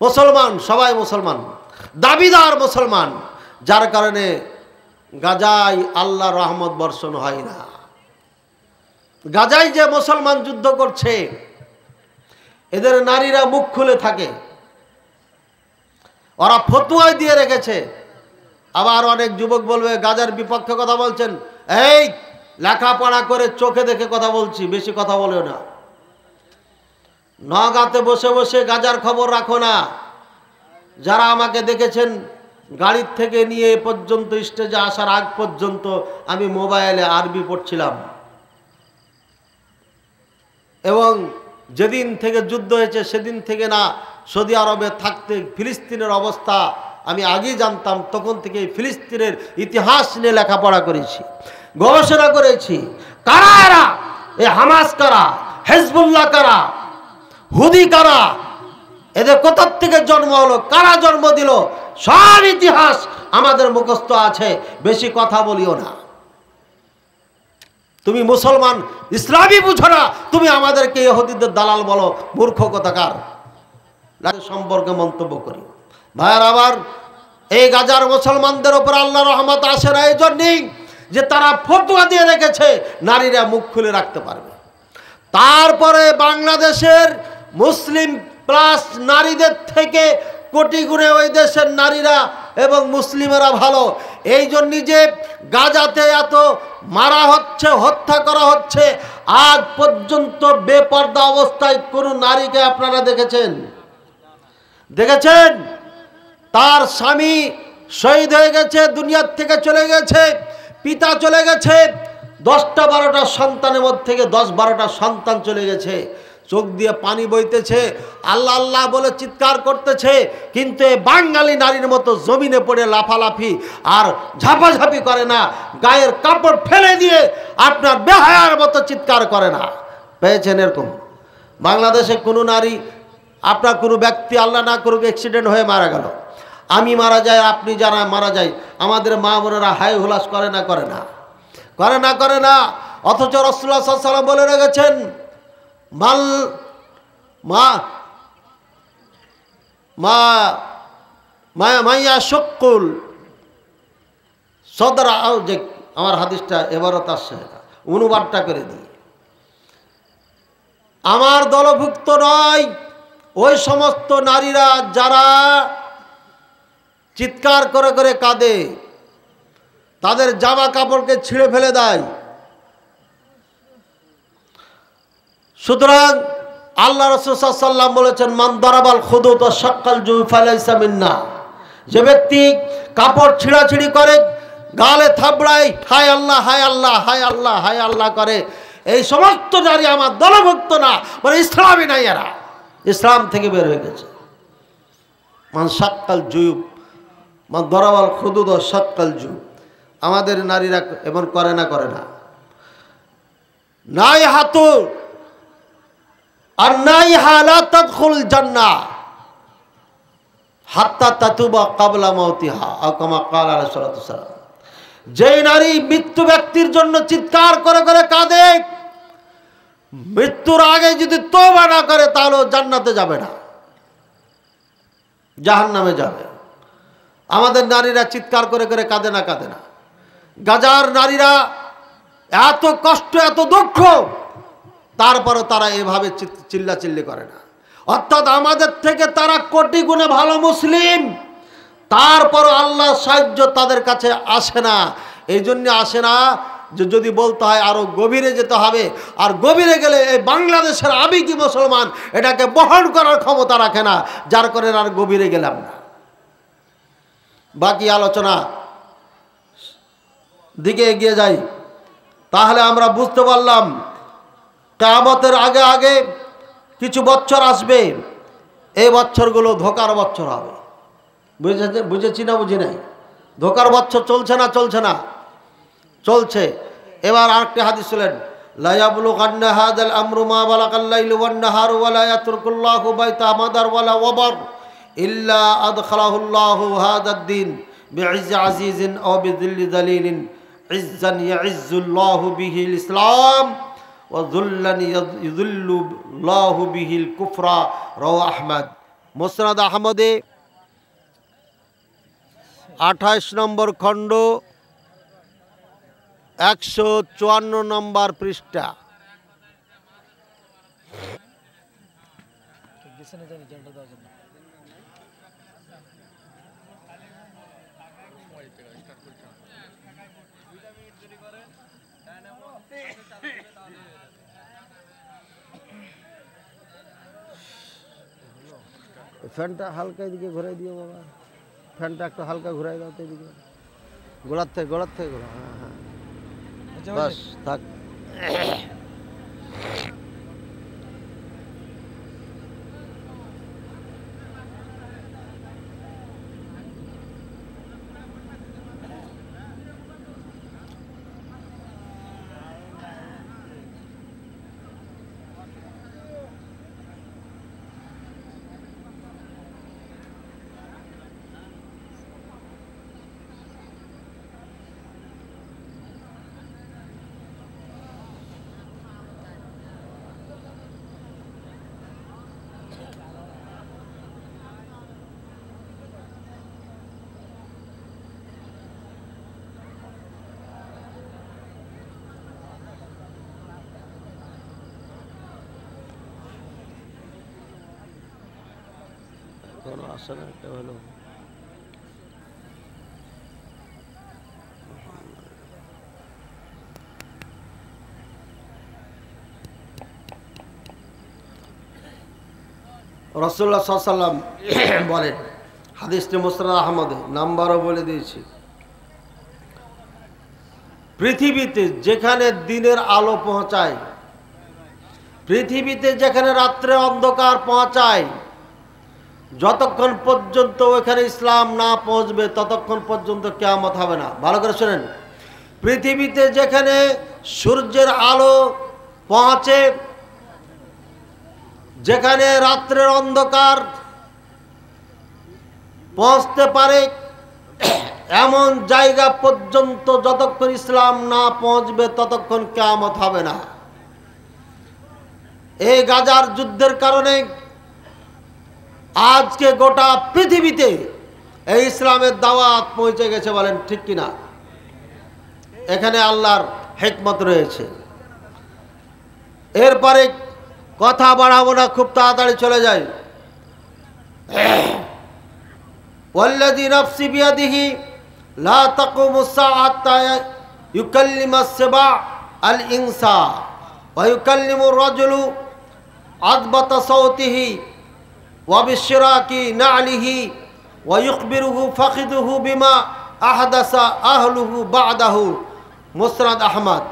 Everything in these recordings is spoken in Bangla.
মুসলমান, সবাই মুসলমান, দাবিদার মুসলমান, যার কারণে গাজায় আল্লাহর রহমত বর্ষণ হয় না। গাজায় যে মুসলমান যুদ্ধ করছে এদের নারীরা মুখ খুলে থাকে, ওরা ফতোয়া দিয়ে রেখেছে। আবার অনেক যুবক বলবে গাজার বিপক্ষে কথা বলছেন, এই লেখাপড়া করে চোখে দেখে কথা বলছি, বেশি কথা বলেও না। নওগাঁতে বসে বসে গাজার খবর রাখো না। যারা আমাকে দেখেছেন গাড়ির থেকে নিয়ে এ পর্যন্ত স্টেজে আসার আগ পর্যন্ত আমি মোবাইলে আরবি পড়ছিলাম, এবং যেদিন থেকে যুদ্ধ হয়েছে সেদিন থেকে না সৌদি আরবে থাকতে ফিলিস্তিনের অবস্থা আমি আগেই জানতাম। তখন থেকে ফিলিস্তিনের ইতিহাস নিয়ে লেখাপড়া করেছি, গবেষণা করেছি। কারা এরা? এ হামাস কারা, হেজবুল্লাহ কারা, হুদি কারা, এদের কোথার থেকে জন্ম হলো, কারা জন্ম দিল, সব ইতিহাস আমাদের মুখস্থ আছে। বেশি কথা বলিও না। তুমি মুসলমান, ইসলামই বুঝো না, তুমি আমাদেরকে ইহুদিদের দালাল বলো, মূর্খ কথাকার সম্পর্কে মন্তব্য করি। ভাইয়ার আবার এই গাজার মুসলমানদের উপর আল্লাহর রহমত আসে না এই জন্যই যে তারা ফতোয়া দিয়ে রেখেছে নারীরা মুখ খুলে রাখতে পারবে। তারপরে বাংলাদেশের মুসলিম প্লাস নারীদের থেকে কোটি গুণে ওই দেশের নারীরা এবং মুসলিমেরা ভালো। এই জন্যই যে গাজাতে এত মারা হচ্ছে, হত্যা করা হচ্ছে, আজ পর্যন্ত বেপর্দা অবস্থায় কোনো নারীকে আপনারা দেখেছেন? দেখেছেন? তার স্বামী শহীদ হয়ে গেছে, দুনিয়ার থেকে চলে গেছে, পিতা চলে গেছে, 10টা-12টা সন্তানের মধ্যে থেকে 10-12টা সন্তান চলে গেছে, চোখ দিয়ে পানি বইতেছে, আল্লাহ আল্লাহ বলে চিৎকার করতেছে, কিন্তু এই বাঙালি নারীর মতো জমিনে পড়ে লাফালাফি আর ঝাপাঝাপি করে না, গায়ের কাপড় ফেলে দিয়ে আপনার বেহায়ার মতো চিৎকার করে না। পেয়েছেন এরকম? বাংলাদেশে কোনো নারী, আপনার কোনো ব্যক্তি আল্লাহ না করুক অ্যাক্সিডেন্ট হয়ে মারা গেল, আমি মারা যাই, আপনি যারা মারা যাই, আমাদের মা বোনেরা হাই হুলাস করে না? করে না, করে না, করে না। অথচ রাসূলুল্লাহ সাল্লাল্লাহু আলাইহি ওয়াসাল্লাম বলে রেখেছেন, মাল মা মা মাইয়া শকুল সদরা, যে আমার হাদিসটা এবারত আসছে, অনুবাদটা করে দিই। আমার দলভুক্ত নয় ওই সমস্ত নারীরা যারা চিৎকার করে করে কাঁদে, তাদের জামা কাপড়কে ছিঁড়ে ফেলে দেয়। সুতরাং আল্লাহ রাসূল সাল্লাল্লাহু আলাইহি ওয়াসাল্লাম বলেছেন, মান দারাবাল খুদুদ ওয়া শাক্কাল জুয়ুব ফালাইসা মিন্না। যে ব্যক্তি কাপড় ছিঁড়াছিঁড়ি করে, গালে থাবড়ায়, হায় আল্লাহ, হায় আল্লাহ, হায় আল্লাহ, হায় আল্লাহ করে, এই সমস্ত নারী আমার দলভুক্ত না, মানে ইসলামই নাই, এরা ইসলাম থেকে বের হয়ে গেছে। মান শাক্কাল জুয়ুব, মান দারাবাল খুদুদ ওয়া শাক্কাল জুয়ুব। আমাদের নারীরা এমন করে না? করে না? নাই হাতু আর নাই হালা তাদখুল জান্নাহ হাত্তা তাতুবা ক্বাবলা মাউতিহা আও কামা ক্বালা আলাইহিস সালাতু ওয়াস সালাম। যেই নারী মৃত্যু ব্যক্তির জন্য চিৎকার করে করে কাঁদে, মৃত্যুর আগে যদি তওবা না করে তাহলে জান্নাতে যাবে না, জাহান্নামে যাবে। আমাদের নারীরা চিৎকার করে করে কাঁদে না? কাঁদে না? গাজার নারীরা এত কষ্ট, এত দুঃখ, তারপরও তারা এভাবে চিল্লাচিল্লি করে না। অর্থাৎ আমাদের থেকে তারা কোটি গুণে ভালো মুসলিম, তারপরও আল্লাহর সাহায্য তাদের কাছে আসে না। এই জন্য আসে না যে যদি বলতে হয় আরো গভীরে যেতে হবে, আর গভীরে গেলে এই বাংলাদেশের আবেগী মুসলমান এটাকে বহন করার ক্ষমতা রাখে না, যার কারণে আর গভীরে গেলাম না। বাকি আলোচনা দিকে এগিয়ে যাই, তাহলে আমরা বুঝতে পারলাম কিয়ামতের আগে আগে কিছু বছর আসবে, এই বছরগুলো ধোকার বছর হবে। বুঝেছি না বুঝি নাই? ধোকার বছর চলছে না? চলছে না? চলছে। এবার আরেকটি হাদিস শুনেন, লা ইয়াবলুগান্না হাযাল আমরু মা বালাগাল লাইলু ওয়ান নাহারু ওয়া লা ইয়াতরুকুল্লাহু বাইতা মাদার ওয়ালা ওয়াবার ইল্লা আদখালাহুল্লাহু হাযাদ-দ্বীন বিইজ্জি আজিজিন আও বিযিল্লি যালিলিন ইজ্জান ইয়াইজ্জুল্লাহু বিহিল ইসলাম ওয়া যুল্লান ইযিল্লুল্লাহু বিহিল কুফরা। রাওয়াহু আহমদ। মুসনাদ আহমদে 28 নম্বর খণ্ড 154 নম্বর পৃষ্ঠা। ফ্যানটা হালকা এদিকে ঘুরাই দিও বাবা, ফ্যানটা একটু হালকা ঘুরাই দাও তো এদিকে, গোড়ার থেকে ঘোরা। হ্যাঁ হ্যাঁ, বাস থাক। কোনো আসে না, একটা হলো রাসূলুল্লাহ সাল্লাল্লাহু আলাইহি ওয়াসাল্লাম বলেন, হাদিসটি মুসনাদ আহমদে, নাম্বারও বলে দিয়েছি, পৃথিবীতে যেখানে দিনের আলো পৌঁছায়, পৃথিবীতে যেখানে রাত্রে অন্ধকার পৌঁছায়, যতক্ষণ পর্যন্ত ওখানে ইসলাম না পৌঁছবে ততক্ষণ পর্যন্ত কিয়ামত হবে না। ভালো করে শোনেন, পৃথিবীতে যেখানে সূর্যের আলো পৌঁছে, যেখানে রাত্রের অন্ধকার পৌঁছতে পারে, এমন জায়গা পর্যন্ত যতক্ষণ ইসলাম না পৌঁছবে ততক্ষণ কিয়ামত হবে না। এই গাজার যুদ্ধের কারণে আজকে গোটা পৃথিবীতে এই ইসলামের দাওয়াত পৌঁছে গেছে, বলেন ঠিক কিনা? এখানে আল্লাহর হিকমত রয়েছে। এরপরে কথা বাড়াবো না, খুব তাড়াতাড়ি চলে যায়। ওয়াল্লাযী নাফসি বিয়াদিহি লা তাকুমুস সাআ হাত্তা ইউকাল্লিমাস সিবা আল ইনসা ওয়া ইউকাল্লিমুর রাজুলু আযবাতা সাওতিহি ওয়া বিশরাকি না'লিহি ওয়া ইখবিরুহু ফাখিদুহু বিমা আহদাসা আহলুহু বা'দাহু। মুসনাদ আহমদ,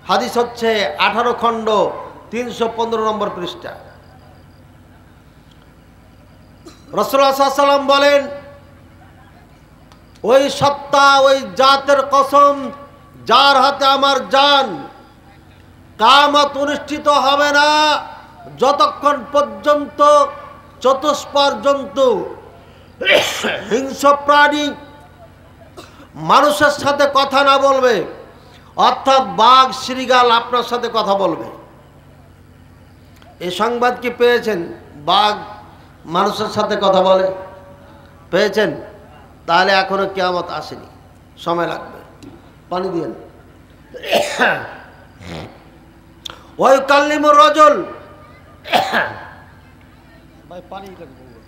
হাদিস হচ্ছে 18 খণ্ড 315 নম্বর পৃষ্ঠা। রাসূলুল্লাহ সাল্লাল্লাহু আলাইহি ওয়াসাল্লাম বলেন, ওই সত্তা, ওই জাতের কসম যার হাতে আমার জান, কিয়ামত অনুষ্ঠিত হবে না যতক্ষণ পর্যন্ত চতুষ্পদ জন্তু, হিংস্র প্রাণী মানুষের সাথে কথা না বলবে, অর্থাৎ বাঘ শৃগাল আপনার সাথে কথা বলবে। এই সংবাদ কি পেয়েছেন? বাঘ মানুষের সাথে কথা বলে, পেয়েছেন? তাহলে এখনো কিয়ামত আসেনি, সময় লাগবে। পানি দিয়েন। ওই কাল্লিমুর রাজুল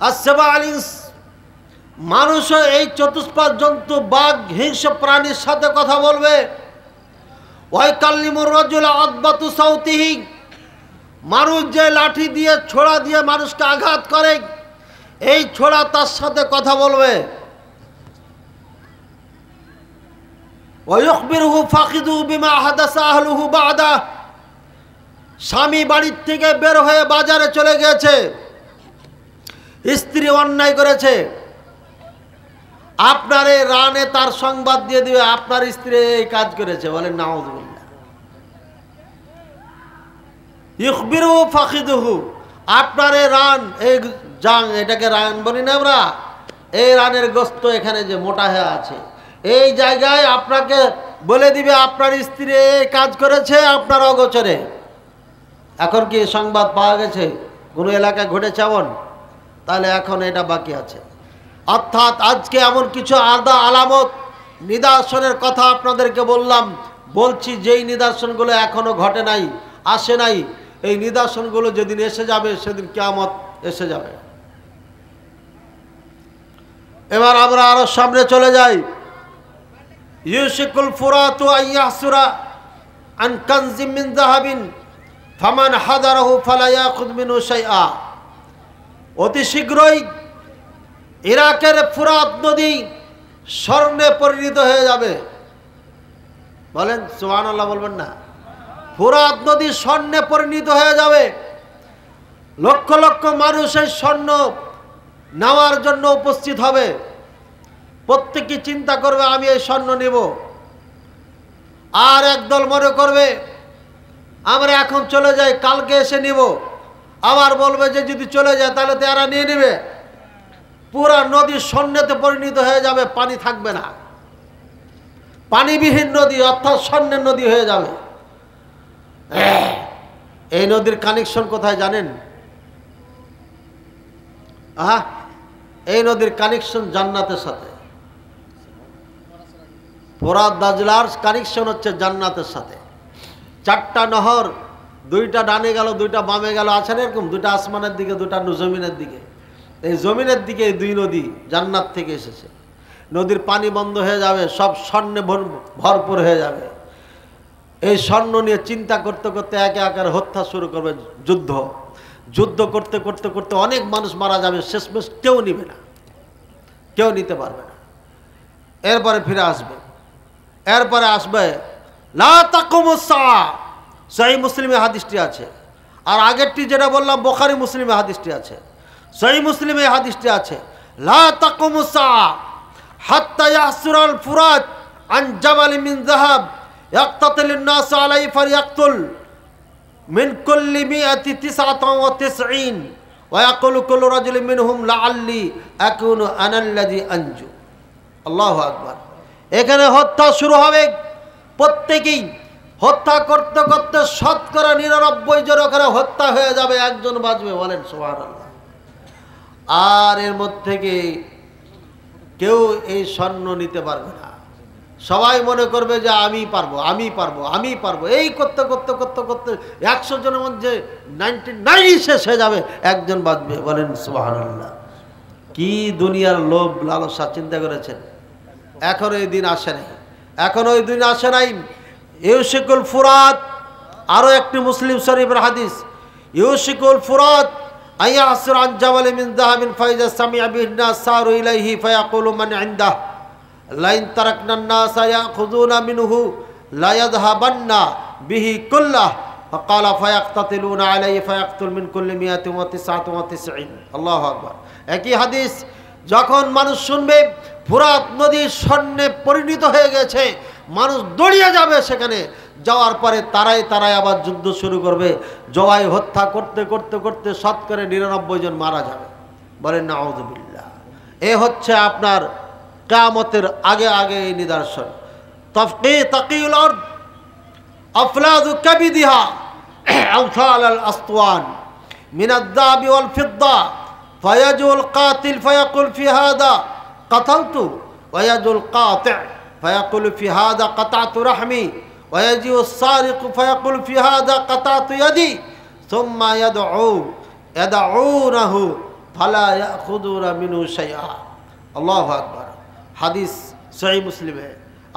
আসসাবা আলিস, মানুষ এই চতুষ্পাদ জন্তু বাঘ হিংস্র প্রাণীর সাথে কথা বলবে। ওই কাল্লিমুর রাজুল আদবাতু সাউতিহি, মানুষ যে লাঠি দিয়ে ছোড়া দিয়ে মানুষকে আঘাত করে, এই ছোড়া তার সাথে কথা বলবে। ওয়া ইখবিরুহু ফাখিদুহু বিমা আহদাসা আহলুহু বা'দা, স্বামী বাড়ির থেকে বের হয়ে বাজারে চলে গেছে, স্ত্রী অন্যায় করেছে, আপনার এই রানে তার সংবাদ দিয়ে দিবে আপনার স্ত্রী এই কাজ করেছে, বলেন নাউযুবিল্লাহ। ইখবিরুহু ফাখিদুহু, আপনার এই রান, এই জাং, এটাকে রান বলি না আমরা, এই রানের গোস্ত এখানে যে মোটা হয়ে আছে, এই জায়গায় আপনাকে বলে দিবে আপনার স্ত্রী এই কাজ করেছে আপনার অগোচরে। এখন কি সংবাদ পাওয়া গেছে? কোনো এলাকায় ঘটেছে এমন? তাহলে এখন এটা বাকি আছে। অর্থাৎ আজকে এমন কিছু আলামত নিদর্শনের কথা আপনাদেরকে বলছি, যেই নিদর্শনগুলো এখনো ঘটে নাই, আসে নাই, এই নিদর্শনগুলো যেদিন এসে যাবে সেদিন কিয়ামত এসে যাবে। এবার আমরা আরো সামনে চলে যাই। ইউশিকুল ফুরাতু আইয়াসুরা আন কানজিম মিন যাহাবিন ফামান হাদারাহু ফালা ইয়াখুয মিনহু শাইআ। অতি শীঘ্রই ইরাকের ফুরাত নদী স্বর্ণে পরিণত হয়ে যাবে। বলেন সুবহানাল্লাহ, বলবেন না? ফুরাত নদী স্বর্ণে পরিণত হয়ে যাবে। লক্ষ লক্ষ মানুষ এই স্বর্ণ নেওয়ার জন্য উপস্থিত হবে। প্রত্যেকে চিন্তা করবে আমি এই স্বর্ণ নেব। আর একদল মনে করবে আমরা এখন চলে যাই, কালকে এসে নিব। আবার বলবে যে যদি চলে যায় তাহলে তো এরা নিয়ে নেবে। পুরা নদী স্বর্ণেতে পরিণত হয়ে যাবে, পানি থাকবে না, পানিবিহীন নদী, অর্থাৎ স্বর্ণের নদী হয়ে যাবে। এই নদীর কানেকশন কোথায় জানেন? এই নদীর কানেকশন জান্নাতের সাথে। ফোরাত দাজলার কানেকশন হচ্ছে জান্নাতের সাথে। চারটা নহর, দুইটা ডানে গেল, দুইটা বামে গেল, আছে না এরকম? দুইটা আসমানের দিকে, দুইটা জমিনের দিকে। এই জমিনের দিকে এই দুই নদী জান্নাত থেকে এসেছে। নদীর পানি বন্ধ হয়ে যাবে, সব স্বর্ণে ভরপুর হয়ে যাবে। এই স্বর্ণ নিয়ে চিন্তা করতে করতে একে একে হত্যা শুরু করবে, যুদ্ধ করতে করতে করতে অনেক মানুষ মারা যাবে। শেষমেশ কেউ নিবে না, কেউ নিতে পারবে না। এরপরে ফিরে আসবে, এরপরে আসবে লা তাকুমুস সাআ। সহিহ মুসলিমে হাদিসটি আছে। আর আগেরটি যেটা বললাম বুখারী মুসলিমে হাদিসটি আছে, সহিহ মুসলিমে হাদিসটি আছে। লা তাকুমুস সাআ হাত্তা ইয়াসুরাল ফুরাত আন জাবাল মিন যাহাব ইয়াক্তাতিলুন নাস আলাইহি ফায়াক্তুল মিন কুল্লি মিআতি 99 ওয়া ইয়াকুলু কুল্লু রাজুলিন মিনহুম লাআল্লি আকুনু আনাল্লাযী আনজু। আল্লাহু আকবার। এখানে হত্যা শুরু হবে। প্রত্যেকেই হত্যা করতে করতে শতকরা 99 জন ওখানে হত্যা হয়ে যাবে, একজন বাঁচবে। বলেন সুবহানাল্লাহ। আর এর মধ্যে থেকে কেউ এই স্বর্ণ নিতে পারবে না। সবাই মনে করবে যে আমি পারবো, আমি পারবো, আমি পারবো। এই করতে করতে করতে করতে 100 জনের মধ্যে 99 শেষ হয়ে যাবে, একজন বাঁচবে। বলেন সুবহানাল্লাহ। কি দুনিয়ার লোভ লালসা চিন্তা করেছেন? এখন এই দিন আসে নাই, এখন ওই দিন আসে নাই। ইউশিকুল ফুরাত, আরো একটি মুসলিম শরীফের হাদিস। ইউশিকুল ফুরাত আইয়াসুর আন জাবাল মিন যাহাবিন ফাইজা সামিআ বিহিন নাস সারু ইলাইহি ফায়াকুলু মান ইনদাহ লাইন তারাকনা নাস ইয়াখুযুনা মিনহু লা ইয়াযহাবান্না বিহি কুল্লাহ ফাকালা ফায়াক্তাতিলুনা আলাইহি ফায়াক্তুল মিন কুল্লি 199। আল্লাহু আকবার। একই হাদিস। যখন মানুষ শুনবে ফুরাত নদী স্বর্ণে পরিণত হয়ে গেছে, মানুষ দৌড়িয়ে যাবে সেখানে। যাওয়ার পরে তারাই আবার যুদ্ধ শুরু করবে। জবাই হত্যা করতে করতে করতে শতকরা 99 জন মারা যাবে। বলেন নাউযুবিল্লাহ। এ হচ্ছে আপনার কিয়ামতের আগে আগে এই নিদর্শন। তাকিউল আরদ আফলাযু কাবিদিহা আমসাল আল আসওয়ান মিন আয-যাহাবি ওয়াল ফিদ্দা ফায়াজুল কাতিল ফায়াকুল ফি হাদা কাতালতু ওয়ায়াজুল কাতি' ফায়াকুল ফি হাদা কাতাতু রাহমি ওয়ায়াজিউ সারিক ফায়াকুল ফি হাদা কাতাতু ইয়াদি সুম্মা ইয়াদউনাহু ফালা ইয়াখুযুনা মিনহু শাইআ। আল্লাহু আকবার। হাদিস সহিহ মুসলিমে।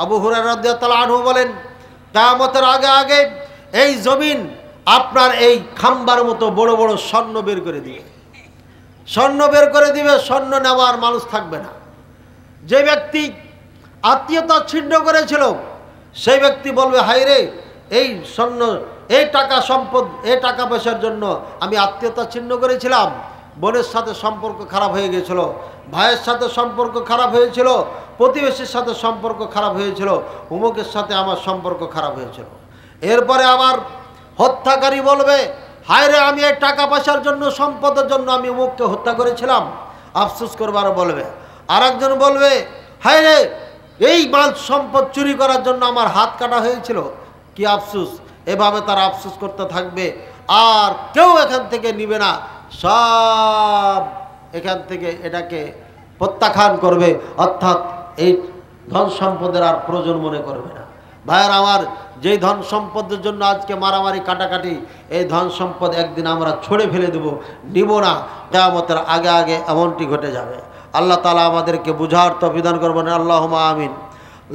আবু হুরায়রা রাদিয়াল্লাহু আনহু বলেন, কিয়ামতের আগে আগে এই জমিন আপনার এই খাম্বার মতো বড় বড় স্বর্ণ বের করে দিবে, স্বর্ণ বের করে দিবে। স্বর্ণ নেওয়ার মানুষ থাকবে না। যে ব্যক্তি আত্মীয়তা ছিন্ন করেছিল সেই ব্যক্তি বলবে, হায় রে, এই স্বর্ণ, এই টাকা সম্পদ, এই টাকা পয়সার জন্য আমি আত্মীয়তা ছিন্ন করেছিলাম। বোনের সাথে সম্পর্ক খারাপ হয়ে গিয়েছিল, ভাইয়ের সাথে সম্পর্ক খারাপ হয়েছিল, প্রতিবেশীর সাথে সম্পর্ক খারাপ হয়েছিল, অমুকের সাথে আমার সম্পর্ক খারাপ হয়েছিল। এরপরে আবার হত্যাকারী বলবে, হায় রে, আমি এই টাকা পয়সার জন্য, সম্পদের জন্য আমি অমুককে হত্যা করেছিলাম। আফসোস করবার বলবে। আর একজন বলবে, হায় রে, এই মাল সম্পদ চুরি করার জন্য আমার হাত কাটা হয়েছিল, কি আফসোস। এভাবে তারা আফসোস করতে থাকবে। আর কেউ এখান থেকে নিবে না, সব এখান থেকে এটাকে প্রত্যাখ্যান করবে, অর্থাৎ এই ধন সম্পদের আর প্রয়োজন মনে করবে না। ভাইয়ের আমার, যেই ধন সম্পদের জন্য আজকে মারামারি কাটাকাটি, এই ধন সম্পদ একদিন আমরা ছড়ে ফেলে দেব, নিব না। কিয়ামতের আগে আগে এমনটি ঘটে যাবে। আল্লাহ তাআলা আমাদেরকে বুঝার তৌফিক দান করবেন। আল্লাহুম্মা আমিন।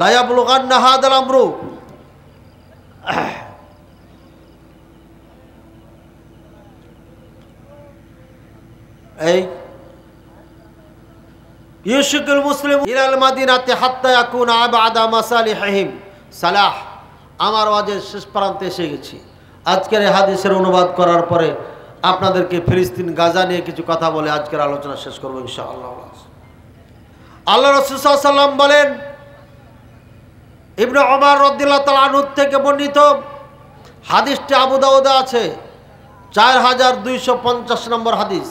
লা ইয়াবলুগান্না হাযাল আমরু, এই ইউশিকুল মুসলিম ইলাল মাদিনাতি হাত্তা ইয়াকুনা আবআদা মাসালিহিহিম সালাহ। আমার ওয়াজের শেষ প্রান্তে এসে গেছি। আজকের এই হাদিসের অনুবাদ করার পরে আপনাদেরকে ফিলিস্তিন গাজা নিয়ে কিছু কথা বলে আজকের আলোচনা শেষ করব ইনশাআল্লাহ। আল্লাহ রাসূল সাল্লাল্লাহু আলাইহি ওয়াসাল্লাম বলেন, ইবনে ওমর রাদিয়াল্লাহু তাআলা আনহু থেকে বর্ণিত, হাদিসটি আবু দাউদে আছে, 4250 নম্বর হাদিস।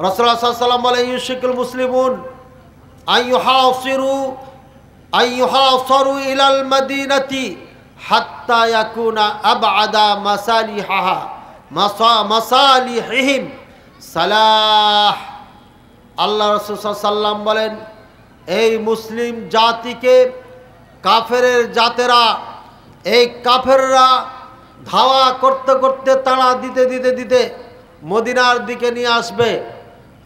রাসূলুল্লাহ সাল্লাল্লাহু আলাইহি ওয়াসাল্লাম বলেন, ইউশিকুল মুসলিমুন আইয়ুহাসিরু ইলাল মাদিনাতি হাত্তা ইয়াকুনা আবআদা মাসালিহিহিম সালাহ। আল্লাহ রাসূল সাল্লাল্লাহু আলাইহি ওয়াসাল্লাম বলেন, এই মুসলিম জাতিকে কাফেরের জাতেরা, এই কাফেররা ধাওয়া করতে করতে, তাড়া দিতে দিতে দিতে মদিনার দিকে নিয়ে আসবে।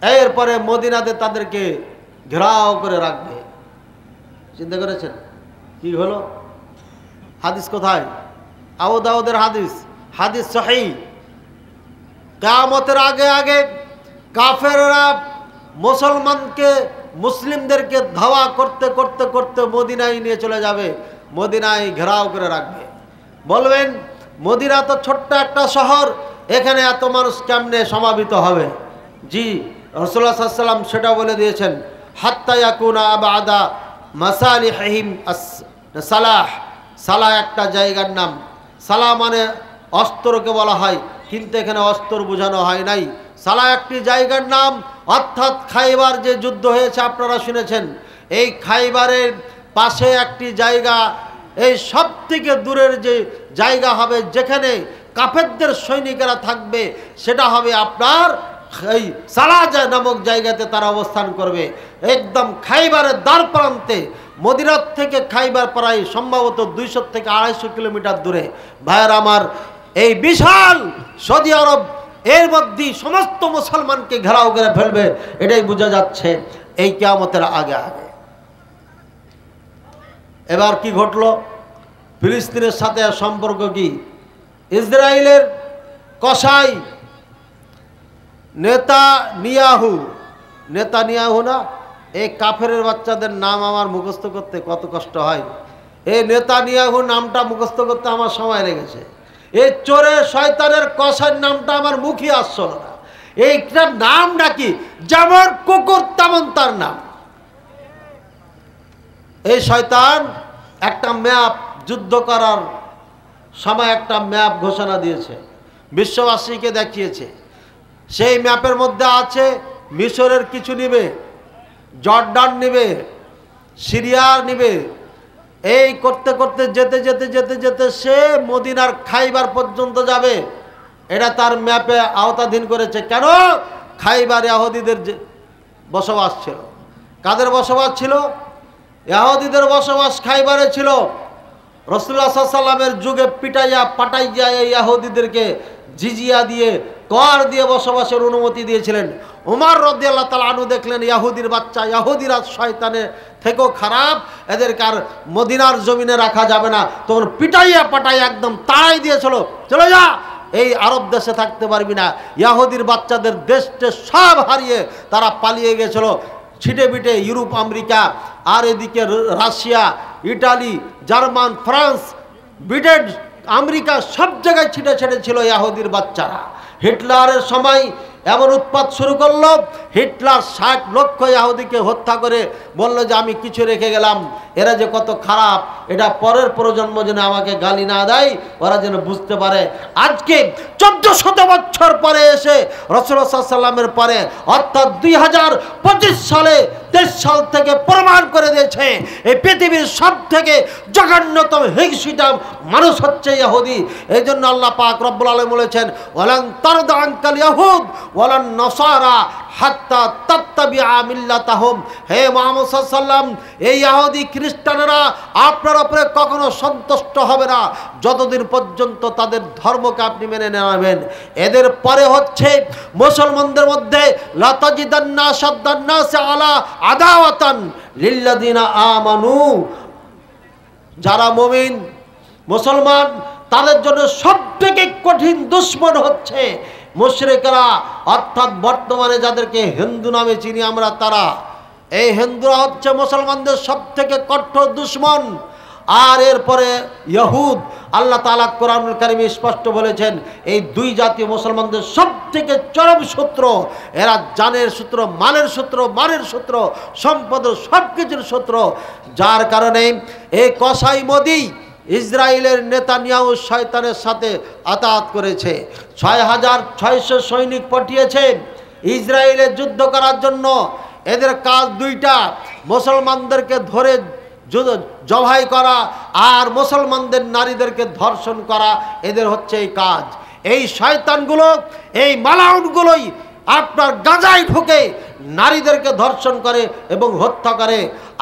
এরপরে মদিনাতে তাদেরকে ঘেরাও করে রাখবে। চিন্তা করেছেন কি হলো? হাদিস কোথায়? আবু দাউদের হাদিস, হাদিস সহিহ। কিয়ামতের আগে আগে কাফেররা মুসলিমদেরকে ধাওয়া করতে করতে করতে মদিনায় নিয়ে চলে যাবে, মদিনায় ঘেরাও করে রাখবে। বলবেন, মদিনা তো ছোট্ট একটা শহর, এখানে এত মানুষ কেমনে সমাবেত হবে? জি, রাসূলুল্লাহ সাল্লাল্লাহু আলাইহি ওয়াসাল্লাম সেটা বলে দিয়েছেন, হাত্তা ইয়াকুনা আবআদা মাসালিহিহিম সালাহ। সালাহ একটা জায়গার নাম। সালাহ মানে অস্ত্রকে বলা হয়, কিন্তু এখানে অস্ত্র বোঝানো হয় নাই। সালাহ একটি জায়গার নাম, অর্থাৎ খাইবার যে যুদ্ধ হয়েছে আপনারা শুনেছেন, এই খাইবারের পাশে একটি জায়গা, এই সব থেকে দূরের যে জায়গা হবে যেখানে কাফেরদের সৈনিকেরা থাকবে, সেটা হবে আপনার এই সালাহ নামক জায়গাতে তারা অবস্থান করবে। একদম খাইবারের দ্বার প্রান্তে। মদিনার থেকে খাইবার প্রায় সম্ভবত 200 থেকে 250 কিলোমিটার দূরে। ভাইয়ের আমার, এই বিশাল সৌদি আরব, এর মধ্যে সমস্ত মুসলমানকে ঘেরাও করে ফেলবে, এটাই বোঝা যাচ্ছে এই কিয়ামতের আগে আগে। এবার কি ঘটলো? ফিলিস্তিনের সাথে সম্পর্ক কি? ইসরায়েলের কসাই নেতানিয়াহু না, এই কাফেরের বাচ্চাদের নাম আমার মুখস্থ করতে কত কষ্ট হয়। এই নেতানিয়াহু নামটা মুখস্থ করতে আমার সময় লেগেছে। এই চোরের শয়তানের কসাইয়ের নামটা আমার মুখে আসছিল না। এইটার নামটা কি? যেমন কুকুর তেমন তার নাম। এই শয়তান একটা ম্যাপ, যুদ্ধ করার সময় একটা ম্যাপ ঘোষণা দিয়েছে, বিশ্ববাসীকে দেখিয়েছে। সেই ম্যাপের মধ্যে আছে মিশরের কিছু নিবে, জর্ডান নিবে, সিরিয়া নিবে। এই করতে করতে যেতে যেতে যেতে যেতে সে মদিনার খাইবার পর্যন্ত যাবে। এটা তার ম্যাপে আওতাধীন করেছে। কেন? খাইবার ইহুদিদের বসবাস ছিল। কাদের বসবাস ছিল? ইহুদিদের বসবাস খাইবারে ছিল। রাসূলুল্লাহ সাল্লাল্লাহু আলাইহি ওয়াসাল্লামের যুগে পিটাইয়া পাটাইয়া এই ইহুদিদেরকে জিজিয়া দিয়ে, কর দিয়ে বসবাসের অনুমতি দিয়েছিলেন। ওমর রাদিয়াল্লাহু তাআলা আনহু দেখলেন ইহুদির বাচ্চা, ইহুদিরা শয়তানের থেকেও খারাপ, এদেরকে আর মদিনার জমিনে রাখা যাবে না। তখন পিটাইয়া পাটাইয়া একদম তাড়াই দিয়েছিল, চলে যা, এই আরব দেশে থাকতে পারবি না। ইহুদির বাচ্চাদের দেশে সব হারিয়ে তারা পালিয়ে গেছিল ছিটে বিটে ইউরোপ, আমেরিকা, আর এদিকে Russia, Italy, German, France, Britain, America, সব জায়গায় ছিটে ছেটে ছিল ইহুদির বাচ্চারা। হিটলারের সময় এমন উৎপাত শুরু করলো, হিটলার 60 লক্ষ ইহুদিকে হত্যা করে বলল যে আমি কিছু রেখে গেলাম, এরা যে কত খারাপ এটা পরের প্রজন্ম যেন আমাকে গালি না দেয়, ওরা যেন বুঝতে পারে। আজকে 1400 বছর পরে এসে রাসূলুল্লাহ সাল্লাল্লাহু আলাইহি ওয়াসাল্লামের পরে, অর্থাৎ 2025 সালে 23 সাল থেকে প্রমাণ করে দিয়েছে এই পৃথিবীর সব থেকে জঘন্যতম হিংসিতম মানুষ হচ্ছে ইহুদি। এই জন্য আল্লাহ পাক রব্বুল আলামিন বলেছেন, ওয়ালান তারদা আনকাল ইয়াহুদ ওয়ালান নাসারা হাত্তা তাত্তাবিআ মিল্লাতাহুম। হে মুহাম্মদ সাল্লাল্লাহু আলাইহি ওয়াসাল্লাম, এই ইহুদি খ্রিস্টানেরা আপনার উপরে কখনো সন্তুষ্ট হবে না যতদিন পর্যন্ত তাদের ধর্মকে আপনি মেনে নেবেন। এদের পরে হচ্ছে মুসলমানদের মধ্যে লা তাজিদান্না শাদ্দান নাসি আলা আদাওয়াতান লিল্লাযিনা আমানু, যারা মুমিন মুসলমান তাদের জন্য সবথেকে কঠিন দুশমন হচ্ছে মুশরিকরা, অর্থাৎ বর্তমানে যাদেরকে হিন্দু নামে চিনি আমরা, তারা এই হিন্দুরা হচ্ছে মুসলমানদের সবথেকে কঠোর দুশমন। আর এরপরে ইহুদ, আল্লাহ তাআলা কোরআনুল কারীমে স্পষ্ট বলেছেন এই দুই জাতি মুসলমানদের সবথেকে চরম শত্রু। এরা জানের সূত্র, মালের সূত্র, মানের সূত্র, সম্পদের সব কিছুর সূত্র। যার কারণে এই কসাই মোদি ইসরায়েলের নেতানিয়াহু শয়তানের সাথে আতাত করেছে। ৬,৬০০ সৈনিক পাঠিয়েছে ইসরায়েলে যুদ্ধ করার জন্য। এদের কাজ দুইটা, মুসলমানদেরকে ধরে জবাই করা আর মুসলমানদের নারীদেরকে ধর্ষণ করা, এদের হচ্ছে এই কাজ। এই শয়তানগুলো, এই মালাউনগুলোই আপনার গাজায় ঢুকে নারীদেরকে ধর্ষণ করে এবং হত্যা করে।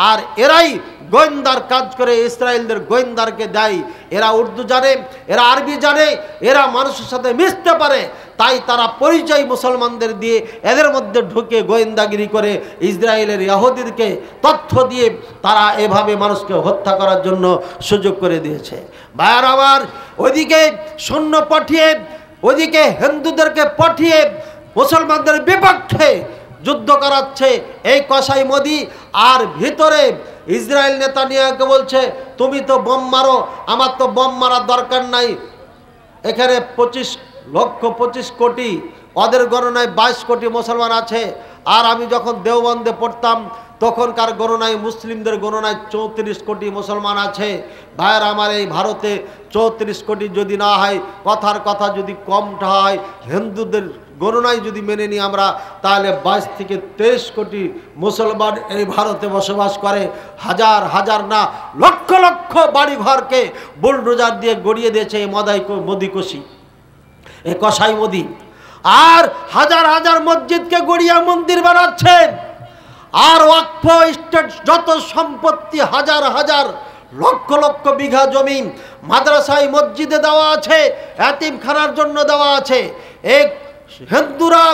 আর এরাই গোয়েন্দার কাজ করে, ইসরায়েলদের গোয়েন্দারকে দেয়। এরা উর্দু জানে, এরা আরবি জানে, এরা মানুষের সাথে মিশতে পারে, তাই তারা পরিচয় মুসলমানদের দিয়ে এদের মধ্যে ঢুকে গোয়েন্দাগিরি করে ইসরায়েলের ইহুদিদেরকে তথ্য দিয়ে তারা এভাবে মানুষকে হত্যা করার জন্য সুযোগ করে দিয়েছে। ভাইয়ার আমার, ওইদিকে সৈন্য পাঠিয়ে, ওইদিকে হিন্দুদেরকে পাঠিয়ে মুসলমানদের বিপক্ষে যুদ্ধ করাচ্ছে এই কসাই মোদি। আর ভিতরে ইসরায়েল নেতানিয়াহুকে বলছে তুমি তো বোম মারো, আমার তো বোম মারার দরকার নাই। এখানে 25 কোটি, ওদের গণনায় 22 কোটি মুসলমান আছে। আর আমি যখন দেওবন্দে পড়তাম তখনকার গণনায়, মুসলিমদের গণনায় 34 কোটি মুসলমান আছে। ভাইয়ের আমার, এই ভারতে 34 কোটি যদি না হয়, কথার কথা যদি কমটা হয়, হিন্দুদের গণনায় যদি মেনে নিই আমরা, তাহলে 22 থেকে 23 কোটি মুসলমান এই ভারতে বসবাস করে। হাজার হাজার না লক্ষ লক্ষ বাড়ি ঘরকে বুলডোজার দিয়ে গড়িয়ে দিয়েছে এই মোদিকোষী, এই কসাই মোদি। আর হাজার হাজার মসজিদকে গড়িয়ে মন্দির বানাচ্ছেন। আর ওয়াকফ স্টেট যত সম্পত্তি, হাজার হাজার লক্ষ লক্ষ বিঘা জমি মাদ্রাসায় মসজিদে দেওয়া আছে, এতিমখানার জন্য দেওয়া আছে। এক হিন্দুরা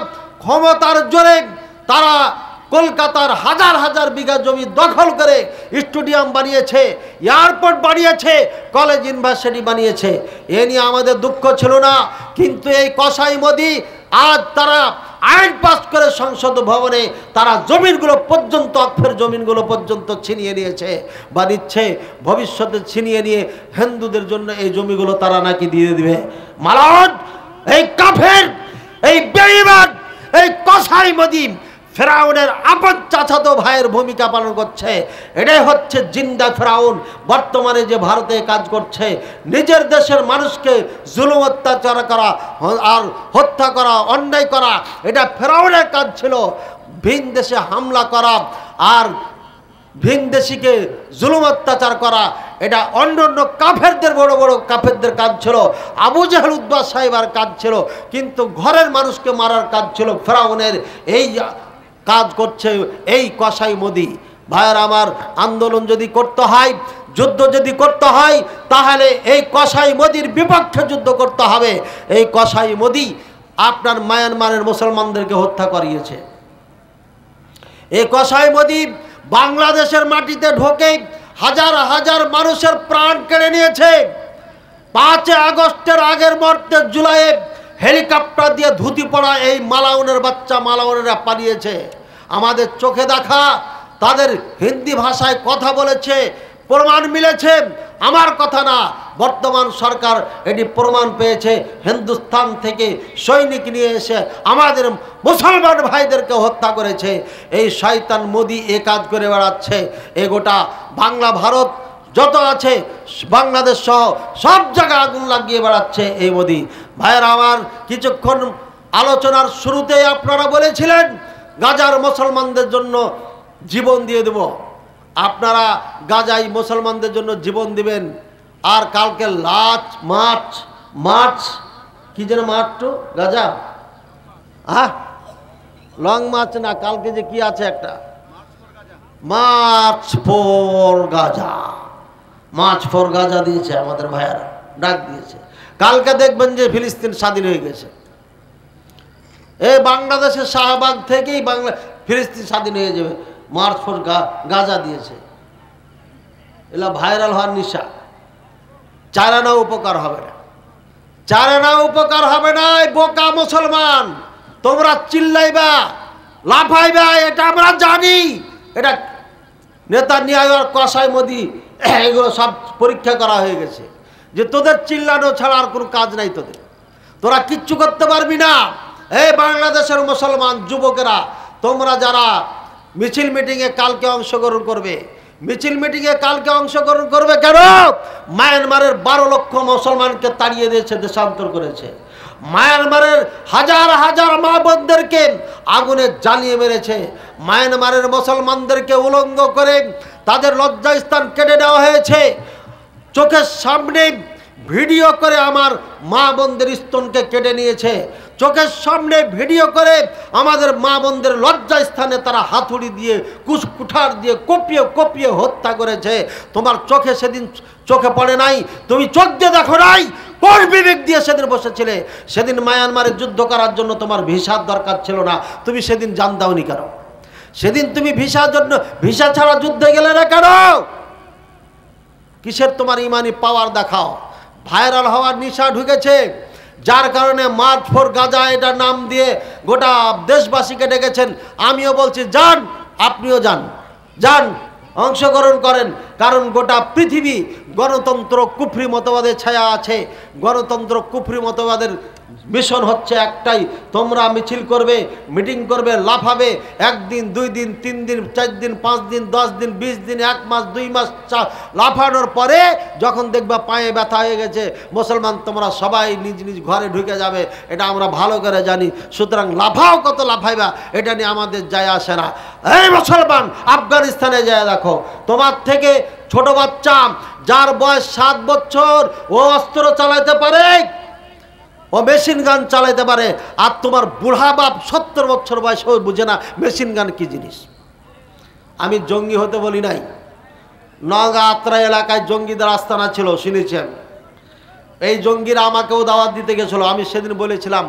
ক্ষমতার জোরে তারা কলকাতার হাজার হাজার বিঘা জমি দখল করে স্টেডিয়াম বানিয়েছে, এয়ারপোর্ট বানিয়েছে, কলেজ ইউনিভার্সিটি বানিয়েছে। এ নিয়ে আমাদের দুঃখ ছিল না, কিন্তু এই কসাই মোদি আজ তারা আইন পাস করে সংসদ ভবনে তারা জমিনগুলো পর্যন্ত, অক্ষের জমিনগুলো পর্যন্ত ছিনিয়ে নিয়েছে বা নিচ্ছে। ভবিষ্যতে ছিনিয়ে নিয়ে হিন্দুদের জন্য এই জমিগুলো তারা নাকি দিয়ে দিবে। মালাউন, এই কাফের, এই বেঈমান, এই কসাই মোদি ফেরাউনের আপন চাচাতো ভাইয়ের ভূমিকা পালন করছে। এটাই হচ্ছে জিন্দা ফেরাউন বর্তমানে যে ভারতে কাজ করছে। নিজের দেশের মানুষকে জুলুম অত্যাচার করা আর হত্যা করা, অন্যায় করা, এটা ফেরাউনের কাজ ছিল। ভিন দেশে হামলা করা আর ভিন দেশিকে জুলুম অত্যাচার করা, এটা অন্য অন্য কাফেরদের, বড় বড় কাফেরদের কাজ ছিল। আবু জাহেল, উতবা সাহেবার কাজ ছিল। কিন্তু ঘরের মানুষকে মারার কাজ ছিল ফেরাউনের। এই কাজ করছে এই কসাই মোদি। ভাইয়ের আমার, আন্দোলন যদি করতে হয়, যুদ্ধ যদি করতে হয়, তাহলে এই কসাই মোদির বিপক্ষে যুদ্ধ করতে হবে। এই কসাই মোদি আপনার মায়ানমারের মুসলমানদেরকে হত্যা করিয়েছে। এই কসাই মোদি বাংলাদেশের মাটিতে ঢোকে হাজার হাজার মানুষের প্রাণ কেড়ে নিয়েছে। 5 আগস্টের আগের মুহূর্তে জুলাইয়ে হেলিকপ্টার দিয়ে ধুতি পড়া এই মালাউনের বাচ্চা মালাউনেরা পালিয়েছে। আমাদের চোখে দেখা, তাদের হিন্দি ভাষায় কথা বলেছে, প্রমাণ মিলেছে, আমার কথা না। বর্তমান সরকার এটি প্রমাণ পেয়েছে। হিন্দুস্তান থেকে সৈনিক নিয়ে এসে আমাদের মুসলমান ভাইদেরকে হত্যা করেছে। এই শয়তান মোদি এ কাজ করে বেড়াচ্ছে। এ গোটা বাংলা, ভারত যত আছে, বাংলাদেশ সহ সব জায়গায় আগুন লাগিয়ে বেড়াচ্ছে এই মোদি। ভাইয়েরা আমার, কিছুক্ষণ আলোচনার শুরুতেই আপনারা বলেছিলেন গাজার মুসলমানদের জন্য জীবন দিয়ে দেব। আপনারা গাজায় মুসলমানদের জন্য জীবন দিবেন। আর কালকে মার্চ কি যেন মাঠ তো গাজা, হ্যাঁ, লং মার্চ না, কালকে যে কি আছে একটা March for Gaza, March for Gaza দিয়েছে আমাদের ভাইয়ারা, ডাক দিয়েছে। কালকে দেখবেন যে ফিলিস্তিন স্বাধীন হয়ে গেছে। এই বাংলাদেশের শাহবাগ থেকেই ফিলিস্তিন স্বাধীন হয়ে যাবে, মার্চ ফর গাজা দিয়েছে। এলা ভাইরাল হওয়ার নিশা। চারানা উপকার হবে না, চারানা উপকার হবে না। বোকা মুসলমান, তোমরা চিল্লাইবা লাফাইবা, এটা আমরা জানি। এটা নেতানিয়াহু আর কসাই মোদি এগুলো সব পরীক্ষা করা হয়ে গেছে যে তোদের চিল্লানো ছাড়া আর কোনো কাজ নাই তোদের, তোরা কিচ্ছু করতে পারবি না। এই বাংলাদেশের মুসলমান যুবকেরা, তোমরা যারা মিছিল মিটিংয়ে কালকে অংশগ্রহণ করবে, মিছিল মিটিংয়ে কালকে অংশগ্রহণ করবে কেন? মায়ানমারের 12 লক্ষ মুসলমানকে তাড়িয়ে দিয়েছে, দেশান্তর করেছে। মায়ানমারের হাজার হাজার মা বোনদেরকে আগুনে জ্বালিয়ে মেরেছে। মায়ানমারের মুসলমানদেরকে উলঙ্গ করে তাদের লজ্জাস্থান কেটে দেওয়া হয়েছে। চোখের সামনে ভিডিও করে আমার মা বোনদের স্তনকে কেটে নিয়েছে। চোখের সামনে ভিডিও করে আমাদের মা বোনদের লজ্জাস্থানে তারা হাতুড়ি দিয়ে কুশকুঠার দিয়ে কপিয়ে কপিয়ে হত্যা করেছে। তোমার চোখে সেদিন চোখে পড়ে নাই? তুমি চোখ দিয়ে দেখো নাই? কোন বিবেক দিয়ে সেদিন বসেছিলে? সেদিন মায়ানমারে যুদ্ধ করার জন্য তোমার ভিসার দরকার ছিল না, তুমি সেদিন জান দাওনি কেন? সেদিন তুমি ভিসার জন্য ভিসা ছাড়া যুদ্ধে গেলে না কেন? কিসের তোমার ইমানি পাওয়ার দেখাও? ভাইরাল হওয়ার নিশা ঢুকেছে, যার কারণে মার্চ ফর গাজা এটা নাম দিয়ে গোটা দেশবাসীকে ডেকেছেন। আমিও বলছি যান, আপনিও যান, যান অংশগ্রহণ করেন। কারণ গোটা পৃথিবী গণতন্ত্র কুফরি মতবাদের ছায়া আছে। গণতন্ত্র কুফরি মতবাদের মিশন হচ্ছে একটাই, তোমরা মিছিল করবে, মিটিং করবে, লাফাবে। 1 দিন 2 দিন 3 দিন 4 দিন 5 দিন 10 দিন 20 দিন 1 মাস 2 মাস লাফানোর পরে যখন দেখবা পায়ে ব্যথা হয়ে গেছে, মুসলমান তোমরা সবাই নিজ নিজ ঘরে ঢুকে যাবে, এটা আমরা ভালো করে জানি। সুতরাং লাফাও, কত লাফাইবা এটা নিয়ে আমাদের যায় আসে না। এই মুসলমান, আফগানিস্তানে যায় দেখো, তোমার থেকে ছোট বাচ্চা যার বয়স 7 বছর ও অস্ত্র চালাতে পারে, ও মেশিন গান চালাইতে পারে। আর তোমার বুড়া বাপ 70 বছর বয়স, ও বুঝে না মেশিন গান কি জিনিস। আমি জঙ্গি হতে বলি নাই। নওগাঁ আত্রা এলাকায় জঙ্গিদের আস্তানা ছিল, শুনেছি আমি। এই জঙ্গিরা আমাকেও দাওয়াত দিতে গেছিলো। আমি সেদিন বলেছিলাম